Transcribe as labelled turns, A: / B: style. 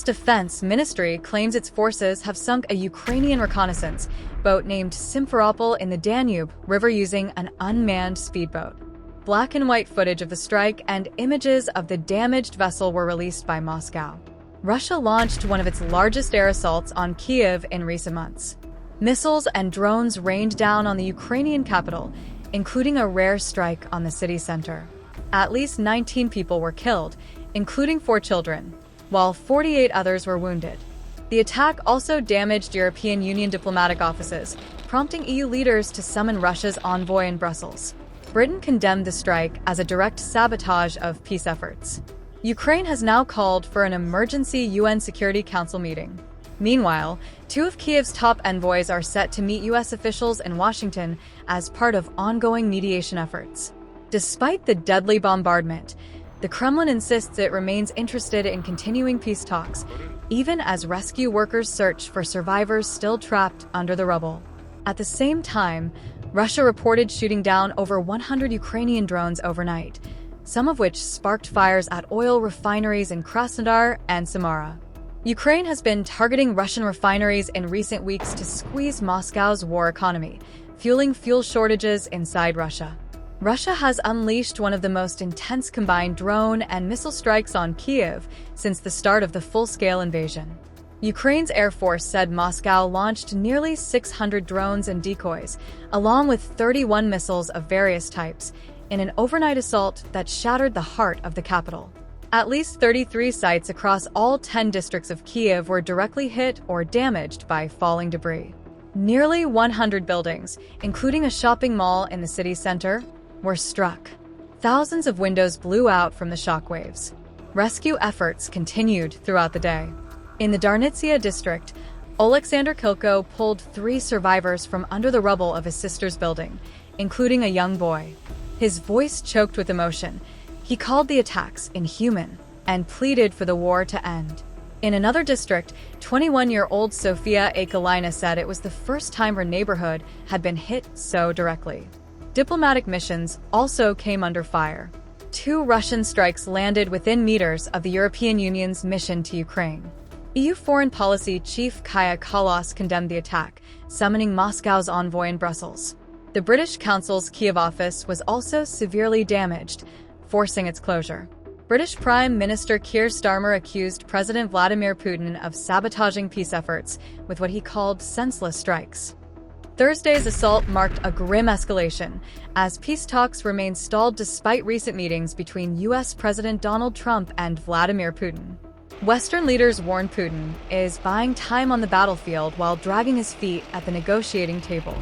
A: defense ministry claims its forces have sunk a Ukrainian reconnaissance boat named Simferopol in the Danube River using an unmanned speedboat. Black and white footage of the strike and images of the damaged vessel were released by Moscow. Russia launched one of its largest air assaults on Kyiv in recent months. Missiles and drones rained down on the Ukrainian capital, including a rare strike on the city center. At least 19 people were killed, including 4 children, while 48 others were wounded. The attack also damaged European Union diplomatic offices, prompting EU leaders to summon Russia's envoy in Brussels. Britain condemned the strike as a direct sabotage of peace efforts. Ukraine has now called for an emergency UN Security Council meeting. Meanwhile, 2 of Kyiv's top envoys are set to meet U.S. officials in Washington as part of ongoing mediation efforts. Despite the deadly bombardment, the Kremlin insists it remains interested in continuing peace talks, even as rescue workers search for survivors still trapped under the rubble. At the same time, Russia reported shooting down over 100 Ukrainian drones overnight, some of which sparked fires at oil refineries in Krasnodar and Samara. Ukraine has been targeting Russian refineries in recent weeks to squeeze Moscow's war economy, fueling fuel shortages inside Russia. Russia has unleashed one of the most intense combined drone and missile strikes on Kyiv since the start of the full-scale invasion. Ukraine's Air Force said Moscow launched nearly 600 drones and decoys, along with 31 missiles of various types, in an overnight assault that shattered the heart of the capital. At least 33 sites across all 10 districts of Kyiv were directly hit or damaged by falling debris. Nearly 100 buildings, including a shopping mall in the city center, were struck. Thousands of windows blew out from the shockwaves. Rescue efforts continued throughout the day. In the Darnitsia district, Oleksandr Kilko pulled 3 survivors from under the rubble of his sister's building, including a young boy. His voice choked with emotion. He called the attacks inhuman and pleaded for the war to end. In another district, 21-year-old Sofia Akalina said it was the first time her neighborhood had been hit so directly. Diplomatic missions also came under fire. 2 Russian strikes landed within meters of the European Union's mission to Ukraine. EU Foreign Policy Chief Kaja Kallas condemned the attack, summoning Moscow's envoy in Brussels. The British Council's Kyiv office was also severely damaged, forcing its closure. British Prime Minister Keir Starmer accused President Vladimir Putin of sabotaging peace efforts with what he called senseless strikes. Thursday's assault marked a grim escalation, as peace talks remained stalled despite recent meetings between U.S. President Donald Trump and Vladimir Putin. Western leaders warned Putin is buying time on the battlefield while dragging his feet at the negotiating table.